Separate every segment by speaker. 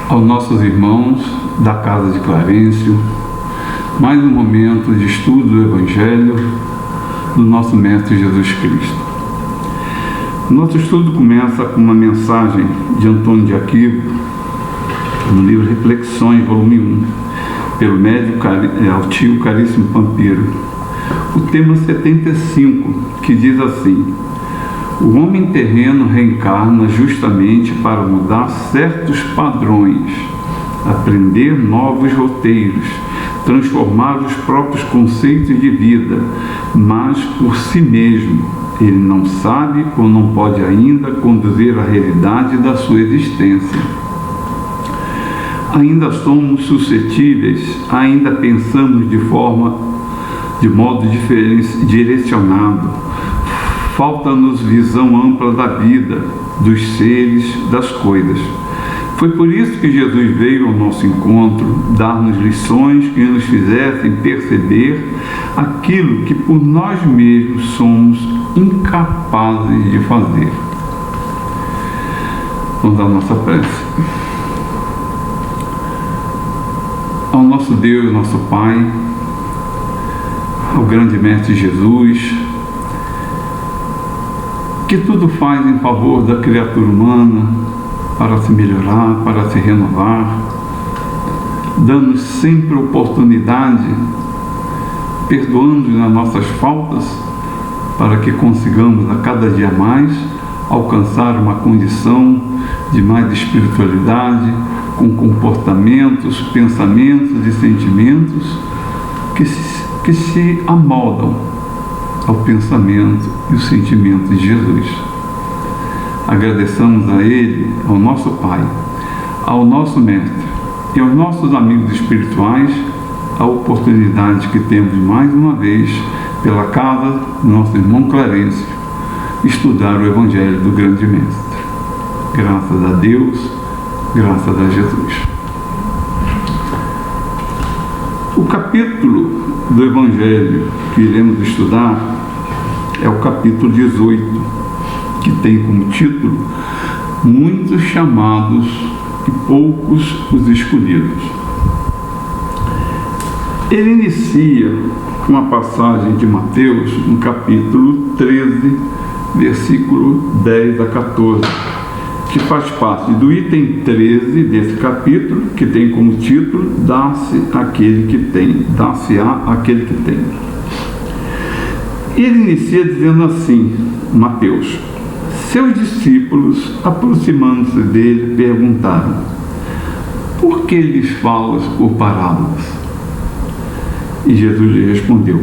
Speaker 1: Aos nossos irmãos da Casa de Clarencio, mais um momento de estudo do Evangelho do nosso Mestre Jesus Cristo. Nosso estudo começa com uma mensagem de Antônio de Aquino, no livro Reflexões, volume 1, pelo médium Tio Caríssimo Pamphiro. O tema 75, que diz assim: o homem terreno reencarna justamente para mudar certos padrões, aprender novos roteiros, transformar os próprios conceitos de vida, mas por si mesmo. Ele não sabe ou não pode ainda conduzir a realidade da sua existência. Ainda somos suscetíveis, ainda pensamos de modo direcionado. Falta-nos visão ampla da vida, dos seres, das coisas. Foi por isso que Jesus veio ao nosso encontro, dar-nos lições que nos fizessem perceber aquilo que por nós mesmos somos incapazes de fazer. Vamos à nossa prece. Ao nosso Deus, nosso Pai, ao grande Mestre Jesus, que tudo faz em favor da criatura humana, para se melhorar, para se renovar, dando sempre oportunidade, perdoando-nos as nossas faltas, para que consigamos a cada dia mais alcançar uma condição de mais espiritualidade, com comportamentos, pensamentos e sentimentos que se amoldam ao pensamento e o sentimento de Jesus. Agradeçamos a Ele, ao nosso Pai, ao nosso Mestre e aos nossos amigos espirituais a oportunidade que temos mais uma vez, pela casa do nosso irmão Clarencio, estudar o Evangelho do grande Mestre. Graças a Deus, graças a Jesus. O capítulo do Evangelho que iremos estudar é o capítulo 18, que tem como título Muitos chamados e poucos os escolhidos. Ele inicia com a passagem de Mateus no capítulo 13, versículo 10 a 14, que faz parte do item 13 desse capítulo, que tem como título Dá-se-á aquele que tem. Ele inicia dizendo assim, Mateus: seus discípulos, aproximando-se dele, perguntaram: por que lhes falas por parábolas? E Jesus lhe respondeu: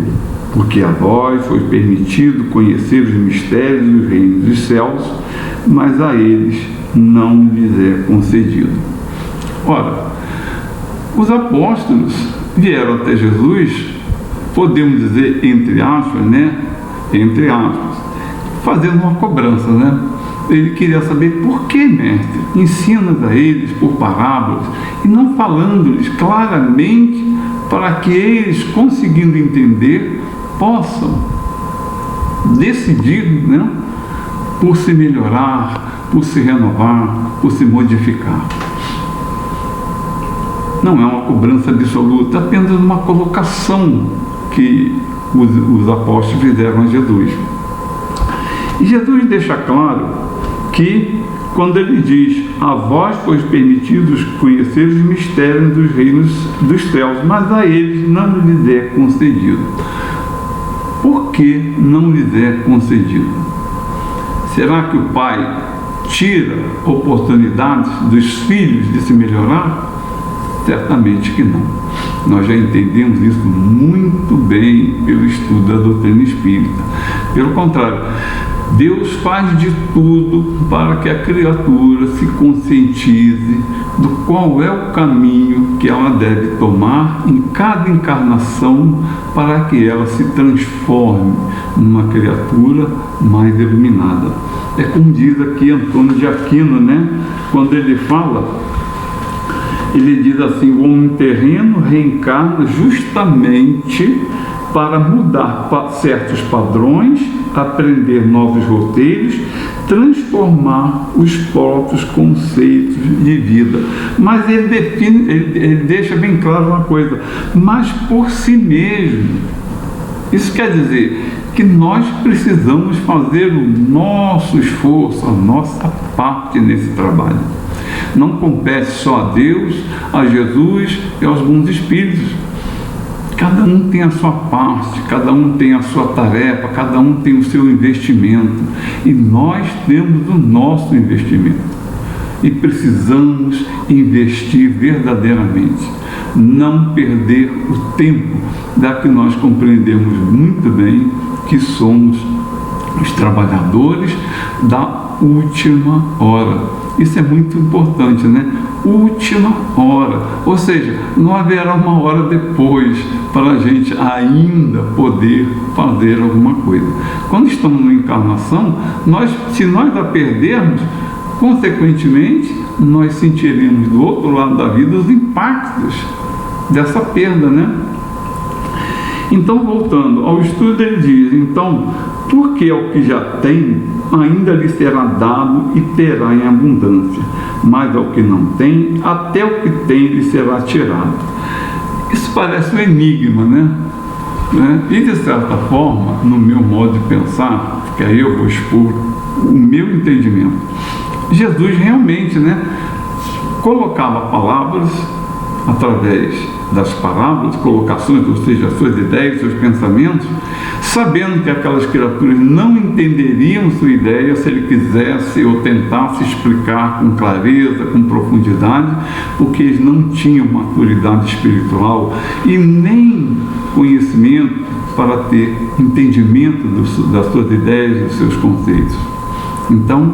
Speaker 1: porque a vós foi permitido conhecer os mistérios dos reinos dos céus, mas a eles não lhes é concedido. Ora, os apóstolos vieram até Jesus, podemos dizer, entre aspas, fazendo uma cobrança, Ele queria saber por que, mestre, ensinas a eles por parábolas e não falando-lhes claramente para que eles, conseguindo entender, possam decidir, por se melhorar, por se renovar, por se modificar. Não é uma cobrança absoluta, apenas uma colocação que os apóstolos fizeram a Jesus. E Jesus deixa claro que, quando ele diz: a vós foi permitido conhecer os mistérios dos reinos dos céus, mas a eles não lhes é concedido. Por que não lhes é concedido? Será que o Pai tira oportunidades dos filhos de se melhorar? Certamente que não. Nós já entendemos isso muito bem pelo estudo da doutrina espírita. Pelo contrário, Deus faz de tudo para que a criatura se conscientize do qual é o caminho que ela deve tomar em cada encarnação para que ela se transforme numa criatura mais iluminada. É como diz aqui Antônio de Aquino, né? Quando ele fala, ele diz assim: o homem terreno reencarna justamente para mudar certos padrões, aprender novos roteiros, transformar os próprios conceitos de vida. Mas ele deixa bem claro uma coisa: mas por si mesmo. Isso quer dizer que nós precisamos fazer o nosso esforço, a nossa parte nesse trabalho. Não compete só a Deus, a Jesus e aos bons espíritos. Cada um tem a sua parte, cada um tem a sua tarefa, cada um tem o seu investimento. E nós temos o nosso investimento. E precisamos investir verdadeiramente. Não perder o tempo, da que nós compreendemos muito bem que somos os trabalhadores da última hora. Isso é muito importante, né? Última hora. Ou seja, não haverá uma hora depois para a gente ainda poder fazer alguma coisa. Quando estamos na encarnação, se nós a perdermos, consequentemente, nós sentiremos do outro lado da vida os impactos dessa perda, né? Então, voltando ao estudo, ele diz: então, porque é o que já tem, ainda lhe será dado e terá em abundância, mas ao que não tem, até o que tem lhe será tirado. Isso parece um enigma, né? E de certa forma, no meu modo de pensar, que aí eu vou expor o meu entendimento, Jesus realmente, né, colocava palavras através das parábolas, colocações, ou seja, suas ideias, seus pensamentos, sabendo que aquelas criaturas não entenderiam sua ideia se ele quisesse ou tentasse explicar com clareza, com profundidade, porque eles não tinham maturidade espiritual e nem conhecimento para ter entendimento das suas ideias e dos seus conceitos. Então,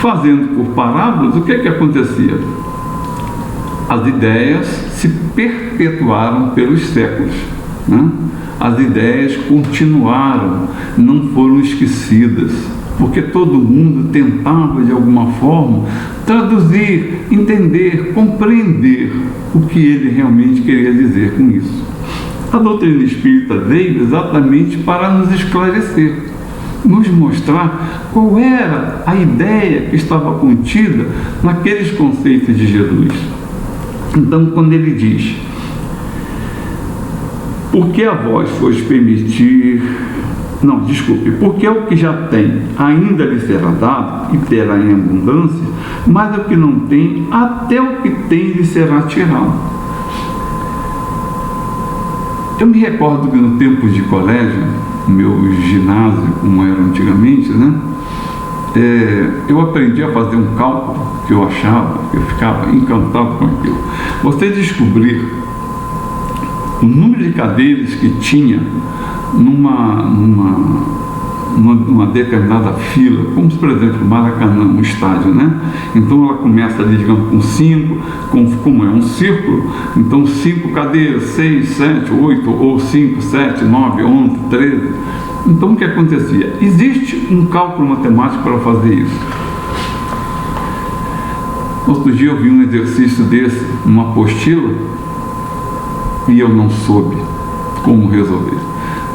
Speaker 1: fazendo por parábolas, o que acontecia? As ideias se perpetuaram pelos séculos, né? As ideias continuaram, não foram esquecidas, porque todo mundo tentava de alguma forma traduzir, entender, compreender o que ele realmente queria dizer com isso. A doutrina espírita veio exatamente para nos esclarecer, nos mostrar qual era a ideia que estava contida naqueles conceitos de Jesus. Então, quando ele diz: porque a vós fosse permitir, porque o que já tem ainda lhe será dado e terá em abundância, mas o que não tem, até o que tem lhe será tirado. Eu me recordo que no tempo de colégio, no meu ginásio, como era antigamente, né, eu aprendi a fazer um cálculo que eu achava, eu ficava encantado com aquilo. Você descobrir o número de cadeiras que tinha numa determinada fila, como por exemplo Maracanã, um estádio, né? Então ela começa ali, digamos, com 5, como é um círculo, então 5 cadeiras, 6, 7, 8, ou 5, 7, 9, 11, 13. Então o que acontecia? Existe um cálculo matemático para fazer isso. Outro dia eu vi um exercício desse, uma apostila, e eu não soube como resolver.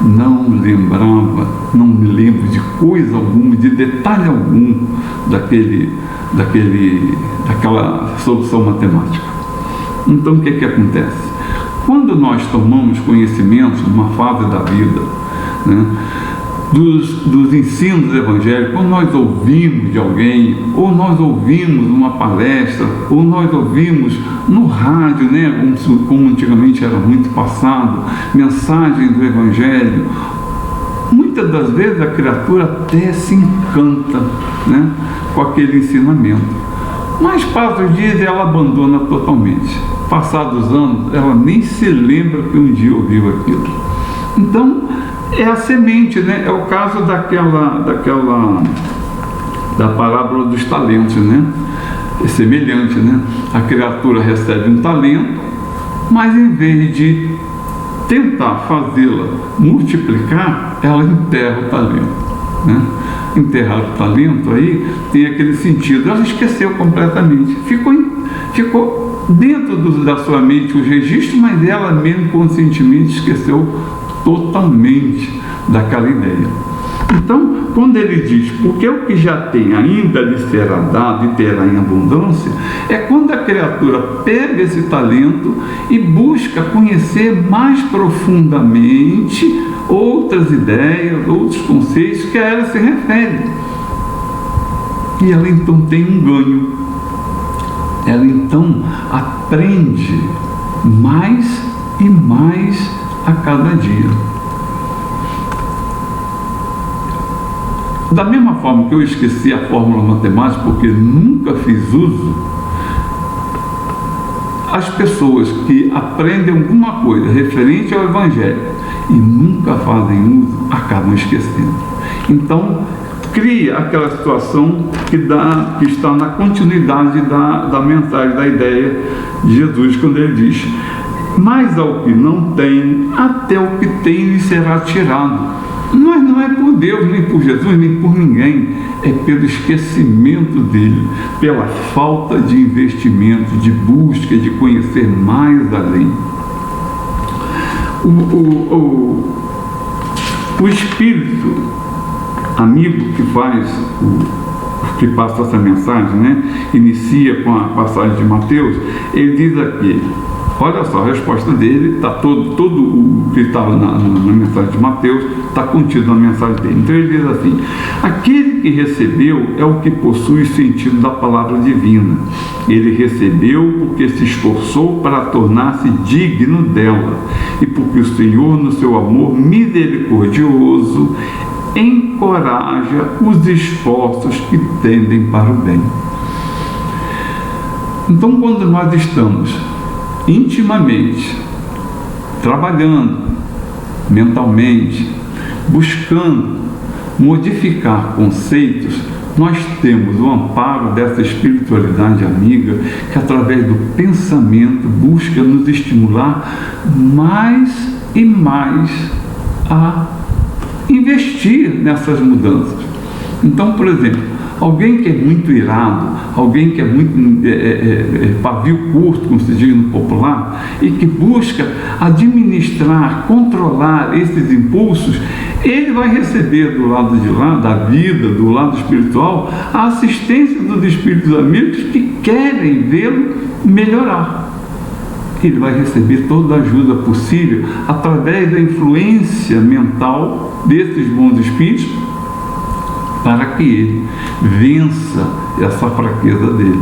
Speaker 1: Não lembrava, não me lembro de coisa alguma, de detalhe algum daquela solução matemática. Então o que acontece? Quando nós tomamos conhecimento numa fase da vida, né, dos ensinos evangélicos, ou nós ouvimos de alguém, ou nós ouvimos uma palestra, ou nós ouvimos no rádio, né, como antigamente era muito passado, mensagens do evangelho, muitas das vezes a criatura até se encanta, né, com aquele ensinamento. Mas passa os dias e ela abandona totalmente. Passados anos, ela nem se lembra que um dia ouviu aquilo. Então, é a semente, né? É o caso da parábola dos talentos, né? É semelhante, né? A criatura recebe um talento, mas em vez de tentar fazê-la multiplicar, ela enterra o talento, né? Enterrar o talento aí tem aquele sentido, ela esqueceu completamente, ficou dentro da sua mente o registro, mas ela mesmo conscientemente esqueceu totalmente daquela ideia. Então, quando ele diz, porque o que já tem ainda lhe será dado e terá em abundância, é quando a criatura pega esse talento e busca conhecer mais profundamente outras ideias, outros conceitos que a ela se refere. E ela então tem um ganho. Ela então aprende mais e mais a cada dia. Da mesma forma que eu esqueci a fórmula matemática porque nunca fiz uso, as pessoas que aprendem alguma coisa referente ao Evangelho e nunca fazem uso, acabam esquecendo. Então, cria aquela situação que está na continuidade da mensagem, da ideia de Jesus, quando ele diz: mas ao que não tem, até o que tem lhe será tirado. Mas não é por Deus, nem por Jesus, nem por ninguém. É pelo esquecimento dele, pela falta de investimento, de busca, de conhecer mais além. O Espírito amigo que passa essa mensagem, né? Inicia com a passagem de Mateus, ele diz aqui, olha só, a resposta dele está todo o que estava na mensagem de Mateus está contido na mensagem dele. Então ele diz assim: aquele que recebeu é o que possui o sentido da palavra divina. Ele recebeu porque se esforçou para tornar-se digno dela e porque o Senhor, no seu amor misericordioso, encoraja os esforços que tendem para o bem. Então, quando nós estamos intimamente trabalhando mentalmente, buscando modificar conceitos, nós temos o amparo dessa espiritualidade amiga que, através do pensamento, busca nos estimular mais e mais a investir nessas mudanças. Então, por exemplo, alguém que é muito irado, alguém que é muito pavio curto, como se diz no popular, e que busca administrar, controlar esses impulsos, ele vai receber do lado de lá, da vida, do lado espiritual, a assistência dos espíritos amigos que querem vê-lo melhorar. Ele vai receber toda a ajuda possível através da influência mental desses bons espíritos, para que ele vença essa fraqueza dele.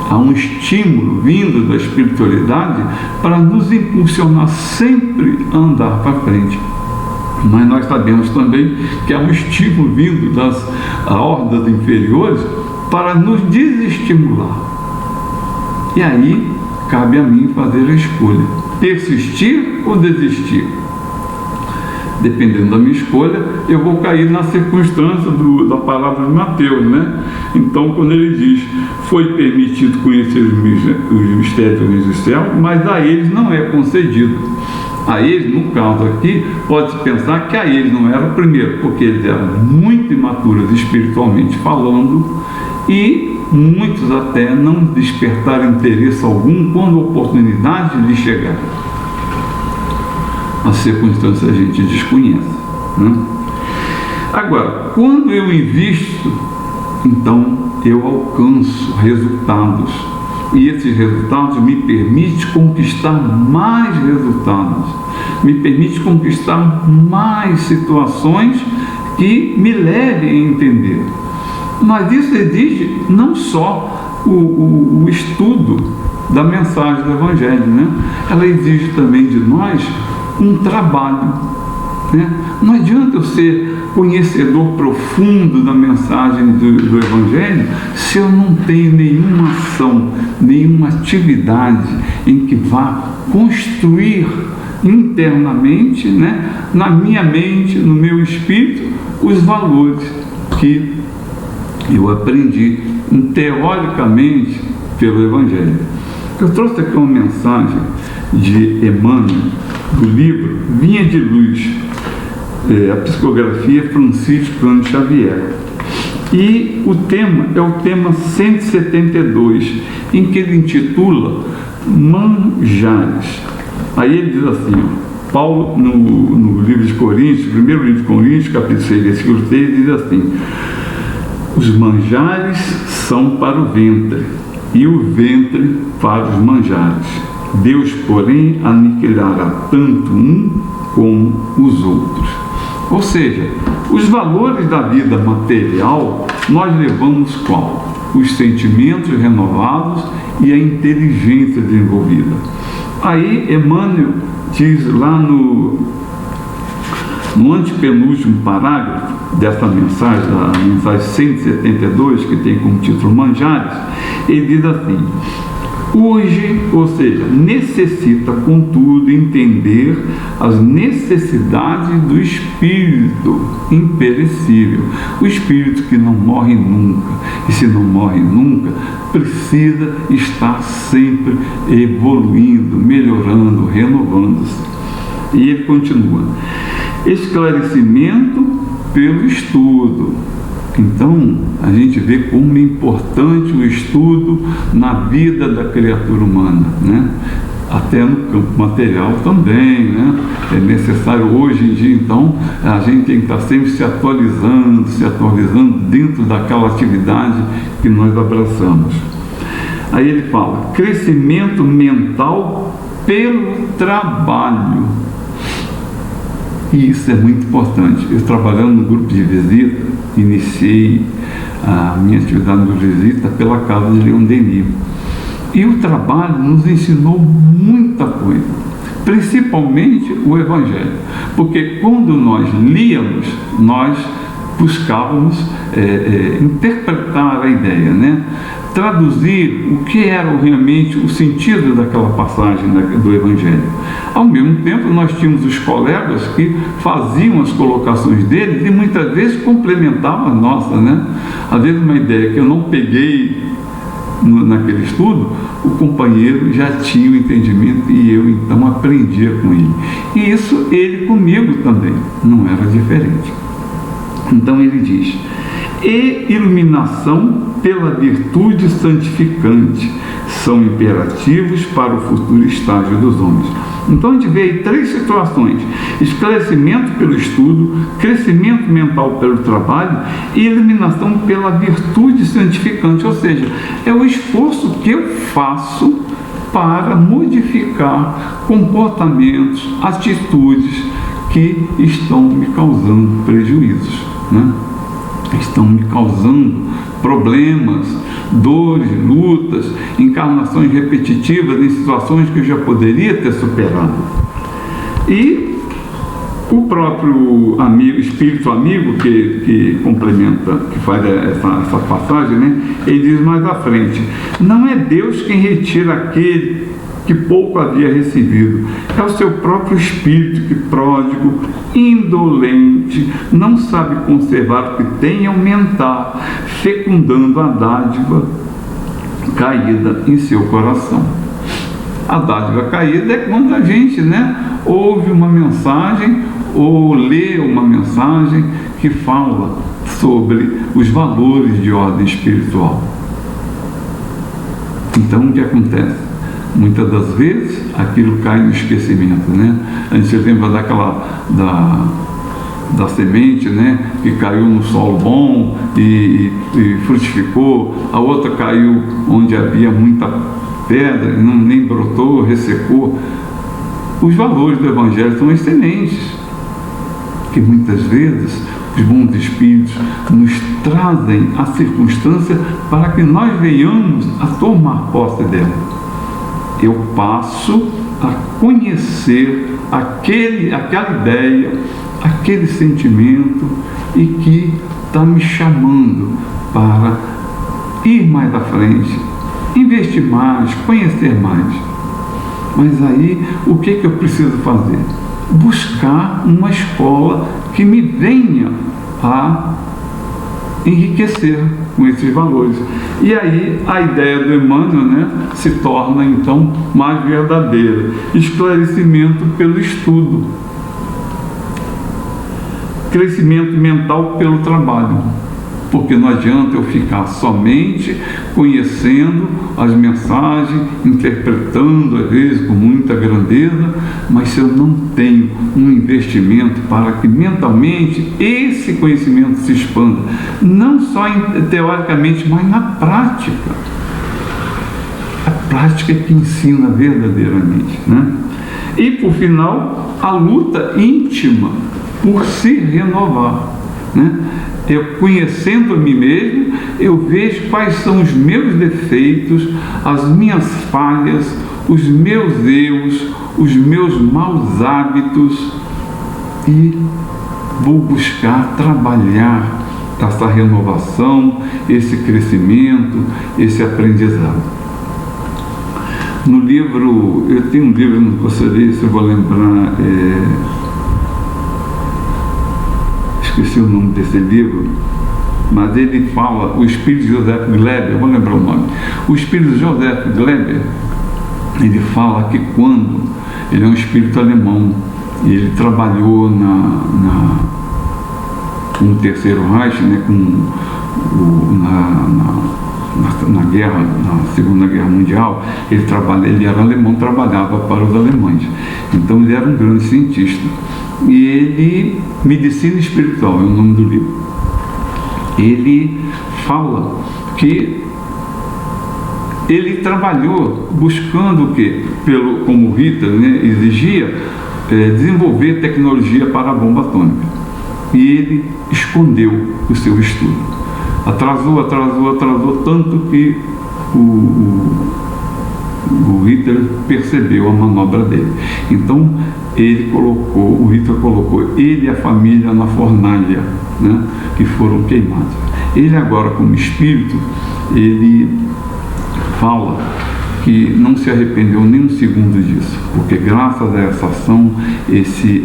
Speaker 1: Há um estímulo vindo da espiritualidade para nos impulsionar sempre a andar para frente. Mas nós sabemos também que há um estímulo vindo das hordas inferiores para nos desestimular. E aí cabe a mim fazer a escolha: persistir ou desistir. Dependendo da minha escolha, eu vou cair na circunstância da palavra de Mateus, né? Então, quando ele diz: foi permitido conhecer os mistérios do céu, mas a eles não é concedido. A eles, no caso aqui, pode-se pensar que a eles não era o primeiro, porque eles eram muito imaturos espiritualmente falando, e muitos até não despertaram interesse algum quando a oportunidade lhe chegar. A circunstância a gente desconhece, né? Agora, quando eu invisto, então eu alcanço resultados, e esses resultados me permitem conquistar mais resultados, me permite conquistar mais situações que me levem a entender. Mas isso exige não só o estudo da mensagem do Evangelho, né? Ela exige também de nós um trabalho, né? Não adianta eu ser conhecedor profundo da mensagem do Evangelho se eu não tenho nenhuma ação, nenhuma atividade em que vá construir internamente, né, na minha mente, no meu espírito, os valores que eu aprendi teoricamente pelo Evangelho. Eu trouxe aqui uma mensagem de Emmanuel, do livro Vinha de Luz, a psicografia Francisco Cândido Xavier. E o tema é o tema 172, em que ele intitula Manjares. Aí ele diz assim, Paulo, no livro de Coríntios, primeiro livro de Coríntios, capítulo 6, versículo 3, diz assim: os manjares são para o ventre, e o ventre para os manjares. Deus, porém, aniquilará tanto um como os outros. Ou seja, os valores da vida material, nós levamos qual? Os sentimentos renovados e a inteligência desenvolvida. Aí Emmanuel diz lá no antepenúltimo parágrafo dessa mensagem, da mensagem 172, que tem como título Manjares, ele diz assim: urge, ou seja, necessita, contudo, entender as necessidades do espírito imperecível, o espírito que não morre nunca, e se não morre nunca, precisa estar sempre evoluindo, melhorando, renovando-se. E ele continua: esclarecimento pelo estudo. Então, a gente vê como é importante o estudo na vida da criatura humana, né? Até no campo material também, né? É necessário hoje em dia, então, a gente tem que estar sempre se atualizando dentro daquela atividade que nós abraçamos. Aí ele fala, crescimento mental pelo trabalho. E isso é muito importante. Eu trabalhando no grupo de visita, iniciei a minha atividade no visita pela casa de Leon Denis. E o trabalho nos ensinou muita coisa, principalmente o Evangelho. Porque quando nós líamos, nós buscávamos interpretar a ideia, né? Traduzir o que era realmente o sentido daquela passagem do Evangelho. Ao mesmo tempo, nós tínhamos os colegas que faziam as colocações deles e muitas vezes complementavam as nossas, né? Às vezes uma ideia que eu não peguei naquele estudo, o companheiro já tinha o entendimento e eu então aprendia com ele. E isso ele comigo também, não era diferente. Então ele diz, e iluminação pela virtude santificante são imperativos para o futuro estágio dos homens. Então a gente vê aí três situações: esclarecimento pelo estudo, crescimento mental pelo trabalho e iluminação pela virtude santificante, ou seja, é o esforço que eu faço para modificar comportamentos, atitudes que estão me causando prejuízos, né? Estão me causando problemas, dores, lutas, encarnações repetitivas em situações que eu já poderia ter superado. E o próprio amigo, espírito amigo que complementa, que faz essa passagem, né? Ele diz mais à frente, não é Deus quem retira aquele que pouco havia recebido, é o seu próprio espírito que, pródigo, indolente, não sabe conservar o que tem e aumentar, fecundando a dádiva caída em seu coração. A dádiva caída é quando a gente, né, ouve uma mensagem ou lê uma mensagem que fala sobre os valores de ordem espiritual. Então, o que acontece? Muitas das vezes aquilo cai no esquecimento, né? A gente se lembra da semente, né? Que caiu no solo bom e frutificou, a outra caiu onde havia muita pedra e nem brotou, ressecou. Os valores do Evangelho são as sementes que muitas vezes os bons espíritos nos trazem a circunstância para que nós venhamos a tomar posse dela. Eu passo a conhecer aquela ideia, aquele sentimento e que está me chamando para ir mais à frente, investir mais, conhecer mais. Mas aí, o que eu preciso fazer? Buscar uma escola que me venha a enriquecer com esses valores. E aí a ideia do Emmanuel, né, se torna então mais verdadeira. Esclarecimento pelo estudo, crescimento mental pelo trabalho, porque não adianta eu ficar somente conhecendo as mensagens, interpretando às vezes com muita grandeza, mas se eu não tenho um investimento para que mentalmente esse conhecimento se expanda, não só teoricamente, mas na prática. A prática é que ensina verdadeiramente, né? E por final, a luta íntima por se renovar, né? Eu, conhecendo a mim mesmo, eu vejo quais são os meus defeitos, as minhas falhas, os meus erros, os meus maus hábitos, e vou buscar trabalhar essa renovação, esse crescimento, esse aprendizado. No livro, eu tenho um livro, não gostaria, se eu vou lembrar, esqueci o nome desse livro, mas ele fala, o Espírito Joseph Gleber, eu vou lembrar o nome. O Espírito Joseph Gleber, ele fala que quando ele é um espírito alemão, e ele trabalhou com o Terceiro Reich, né, na guerra, na Segunda Guerra Mundial, ele era alemão, trabalhava para os alemães. Então ele era um grande cientista. E ele, Medicina Espiritual é o nome do livro, ele fala que ele trabalhou buscando o quê? Como Hitler, né, exigia, desenvolver tecnologia para a bomba atômica. E ele escondeu o seu estudo. Atrasou, tanto que o Hitler percebeu a manobra dele. Então, o Hitler colocou ele e a família na fornalha, né, que foram queimados. Ele agora, como espírito, ele fala que não se arrependeu nem um segundo disso, porque graças a essa ação,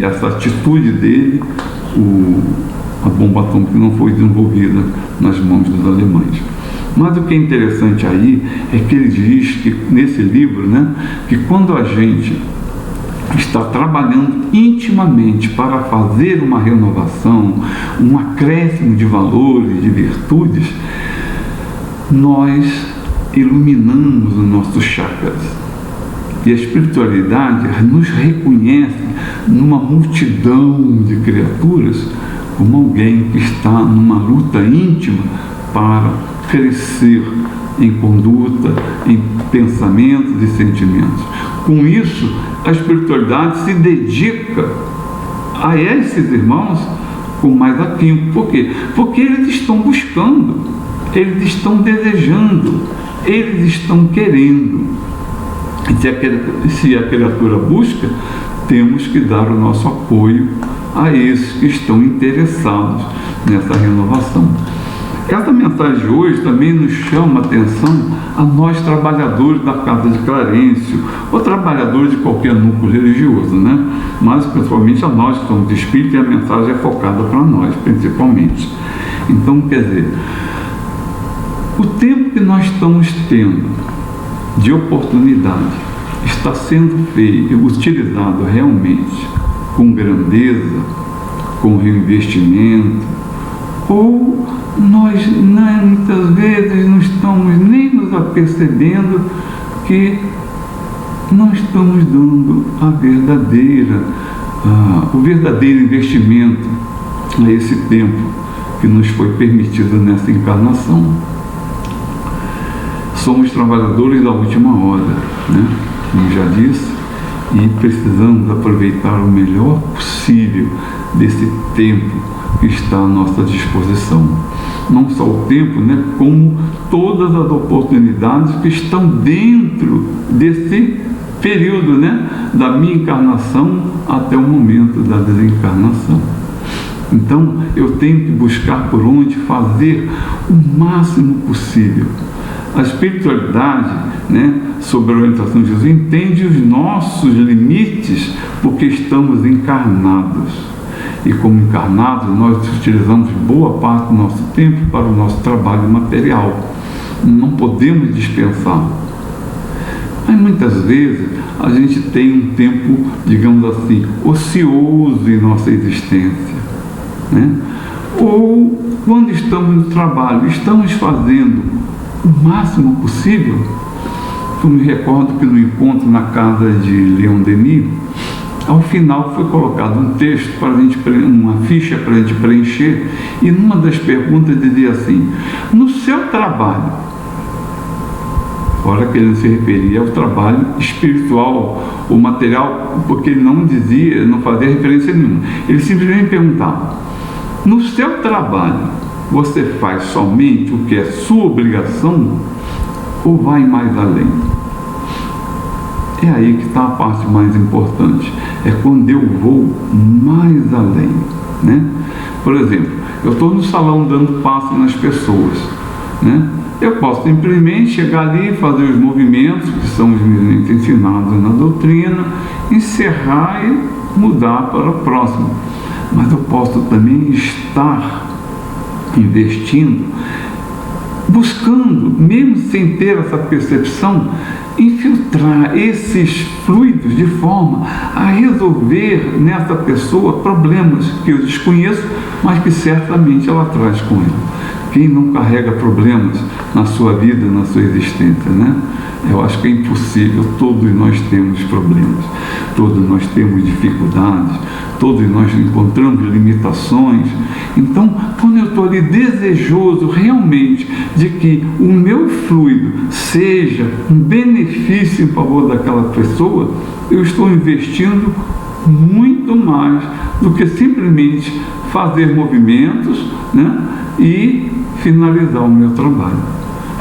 Speaker 1: essa atitude dele, a bomba atômica não foi desenvolvida nas mãos dos alemães. Mas o que é interessante aí é que ele diz que, nesse livro, né, que quando a gente está trabalhando intimamente para fazer uma renovação, um acréscimo de valores, de virtudes, nós iluminamos os nossos chakras. E a espiritualidade nos reconhece numa multidão de criaturas como alguém que está numa luta íntima para crescer em conduta, em pensamentos e sentimentos. Com isso, a espiritualidade se dedica a esses irmãos com mais afinco. Por quê? Porque eles estão buscando, eles estão desejando, eles estão querendo. E se a criatura busca, temos que dar o nosso apoio a esses que estão interessados nessa renovação. Essa mensagem de hoje também nos chama a atenção a nós trabalhadores da Casa de Clarencio, ou trabalhadores de qualquer núcleo religioso, né? Mas principalmente a nós que somos espíritos, e a mensagem é focada para nós, principalmente. Então, quer dizer, o tempo que nós estamos tendo de oportunidade está sendo utilizado realmente com grandeza, com reinvestimento, ou nós muitas vezes não estamos nem nos apercebendo que não estamos dando o verdadeiro investimento a esse tempo que nos foi permitido nessa encarnação. Somos trabalhadores da última hora, né? Como já disse, e precisamos aproveitar o melhor possível desse tempo que está à nossa disposição. Não só o tempo, né, como todas as oportunidades que estão dentro desse período, né, da minha encarnação até o momento da desencarnação. Então, eu tenho que buscar por onde fazer o máximo possível. A espiritualidade, sob a orientação de Jesus, entende os nossos limites porque estamos encarnados. E como encarnados, nós utilizamos boa parte do nosso tempo para o nosso trabalho material. Não podemos dispensar. Mas muitas vezes a gente tem um tempo, digamos assim, ocioso em nossa existência. Ou quando estamos no trabalho, estamos fazendo o máximo possível. Eu me recordo que no encontro na casa de Leon Denis, ao final foi colocado um texto para a gente, uma ficha para a gente preencher, e numa das perguntas dizia assim: no seu trabalho, fora que ele se referia ao trabalho espiritual ou material, porque ele não dizia, não fazia referência nenhuma, ele simplesmente perguntava: no seu trabalho, você faz somente o que é sua obrigação ou vai mais além? É aí que está a parte mais importante, é quando eu vou mais além, Por exemplo, eu estou no salão dando passo nas pessoas, Eu posso simplesmente chegar ali, fazer os movimentos que são os movimentos ensinados na doutrina, encerrar e mudar para o próximo. Mas eu posso também estar investindo, buscando, mesmo sem ter essa percepção, infiltrar esses fluidos de forma a resolver nessa pessoa problemas que eu desconheço, mas que certamente ela traz com ela. Quem não carrega problemas na sua vida, na sua existência, Eu acho que é impossível. Todos nós temos problemas, todos nós temos dificuldades, todos nós encontramos limitações. Então, quando eu estou ali desejoso realmente de que o meu fluido seja um benefício em favor daquela pessoa, eu estou investindo muito mais do que simplesmente fazer movimentos, e finalizar o meu trabalho,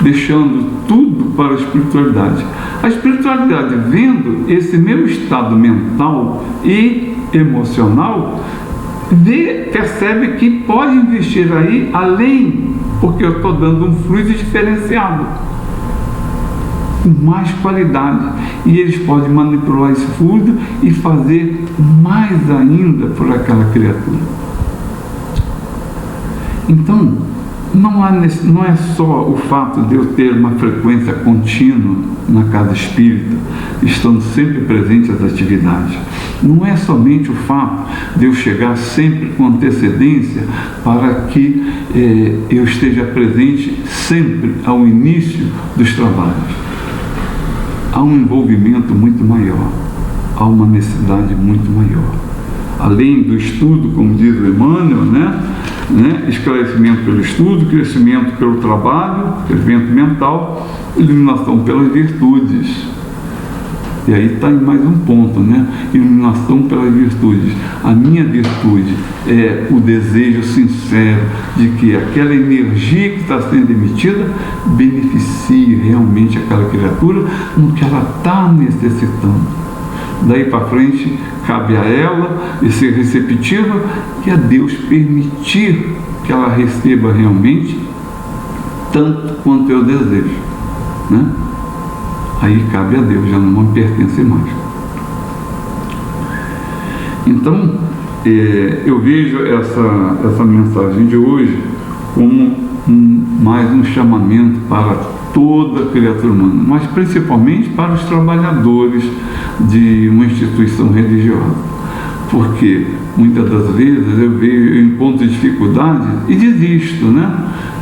Speaker 1: deixando tudo para a espiritualidade. A espiritualidade, vendo esse meu estado mental e emocional, percebe que pode investir aí além, porque eu estou dando um fluido diferenciado, com mais qualidade, e eles podem manipular esse fluido e fazer mais ainda por aquela criatura. Então, não é só o fato de eu ter uma frequência contínua na casa espírita, estando sempre presente às atividades. Não é somente o fato de eu chegar sempre com antecedência para que eu esteja presente sempre ao início dos trabalhos. Há um envolvimento muito maior, há uma necessidade muito maior. Além do estudo, como diz o Emmanuel, esclarecimento pelo estudo, crescimento pelo trabalho, crescimento mental, iluminação pelas virtudes. E aí está em mais um ponto, iluminação pelas virtudes. A minha virtude é o desejo sincero de que aquela energia que está sendo emitida beneficie realmente aquela criatura no que ela está necessitando. Daí para frente, cabe a ela ser receptiva e a Deus permitir que ela receba realmente tanto quanto eu desejo. Aí cabe a Deus, já não me pertence mais. Então, eu vejo essa mensagem de hoje como mais um chamamento para toda criatura humana, mas principalmente para os trabalhadores de uma instituição religiosa, porque muitas das vezes eu encontro dificuldades e desisto,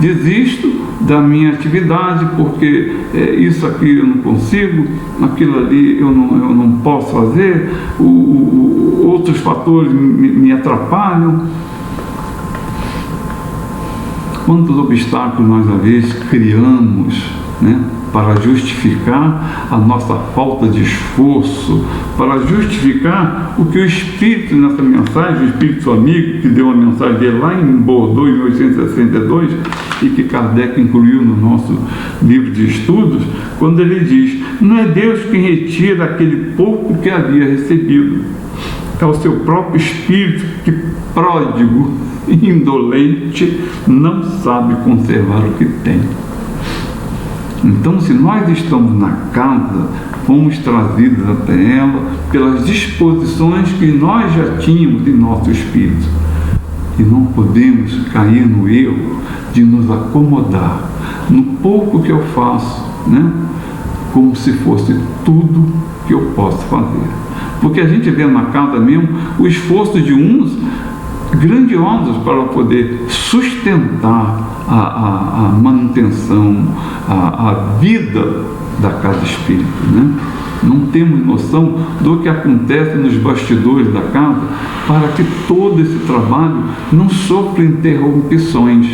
Speaker 1: Desisto da minha atividade porque isso aqui eu não consigo, aquilo ali eu não posso fazer, outros fatores me atrapalham. Quantos obstáculos nós às vezes criamos, para justificar a nossa falta de esforço, para justificar o que o Espírito, nessa mensagem, o Espírito amigo, que deu uma mensagem dele lá em Bordeaux, em 1862, e que Kardec incluiu no nosso livro de estudos, quando ele diz: não é Deus quem retira aquele pouco que havia recebido, é o seu próprio Espírito que pródigo indolente, não sabe conservar o que tem. Então, se nós estamos na casa, fomos trazidos até ela pelas disposições que nós já tínhamos em nosso espírito. E não podemos cair no erro de nos acomodar no pouco que eu faço, né? Como se fosse tudo que eu posso fazer. Porque a gente vê na casa mesmo o esforço de uns grandiosos para poder sustentar a manutenção, a vida da casa espírita, né? Não temos noção do que acontece nos bastidores da casa para que todo esse trabalho não sofra interrupções.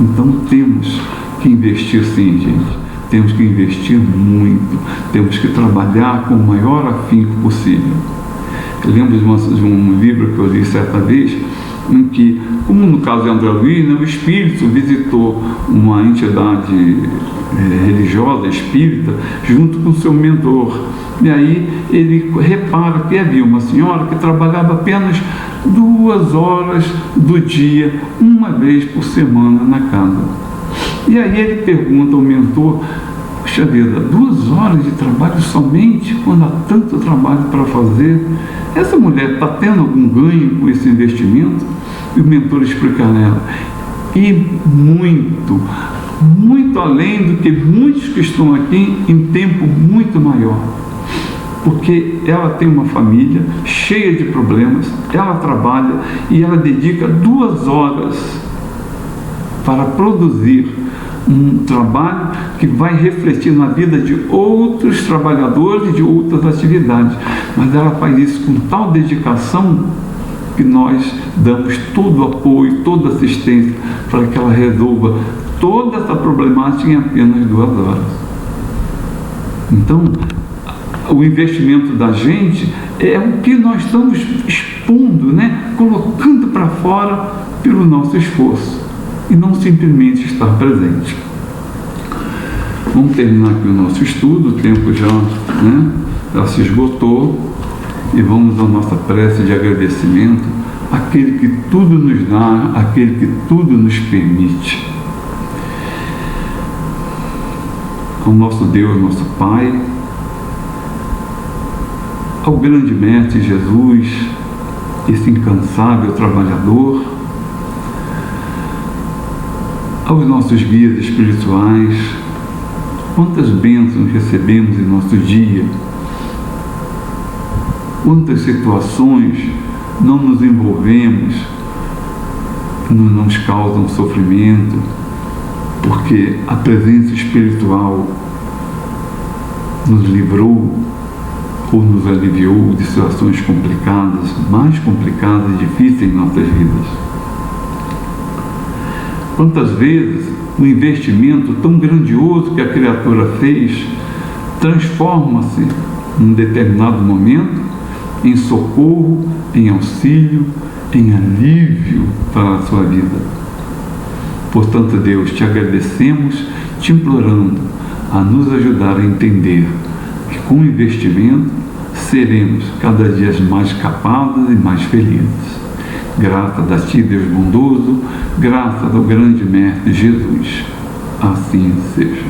Speaker 1: Então temos que investir sim, gente. Temos que investir muito. Temos que trabalhar com o maior afinco possível. Eu lembro de um livro que eu li certa vez, em que, como no caso de André Luiz, né, o espírito visitou uma entidade religiosa, espírita, junto com seu mentor. E aí ele repara que havia uma senhora que trabalhava apenas 2 horas do dia, uma vez por semana na casa. E aí ele pergunta ao mentor: puxa vida, 2 horas de trabalho somente, quando há tanto trabalho para fazer? Essa mulher está tendo algum ganho com esse investimento? E o mentor explica a ela: e muito, muito além do que muitos que estão aqui em tempo muito maior. Porque ela tem uma família cheia de problemas, ela trabalha e ela dedica 2 horas para produzir um trabalho que vai refletir na vida de outros trabalhadores e de outras atividades. Mas ela faz isso com tal dedicação que nós damos todo o apoio, toda a assistência para que ela resolva toda essa problemática em apenas 2 horas. Então, o investimento da gente é o que nós estamos expondo, né? Colocando para fora pelo nosso esforço, e não simplesmente estar presente. Vamos terminar aqui o nosso estudo, o tempo já se esgotou, e vamos à nossa prece de agradecimento àquele que tudo nos dá, àquele que tudo nos permite. Ao nosso Deus, nosso Pai, ao grande Mestre Jesus, esse incansável trabalhador, aos nossos guias espirituais, quantas bênçãos recebemos em nosso dia, quantas situações não nos envolvemos, não nos causam sofrimento, porque a presença espiritual nos livrou ou nos aliviou de situações complicadas, mais complicadas e difíceis em nossas vidas. Quantas vezes um investimento tão grandioso que a criatura fez transforma-se, num determinado momento, em socorro, em auxílio, em alívio para a sua vida. Portanto, Deus, te agradecemos, te implorando a nos ajudar a entender que com o investimento seremos cada dia mais capazes e mais felizes. Graças a ti, Deus bondoso, graças ao grande Mestre Jesus. Assim seja.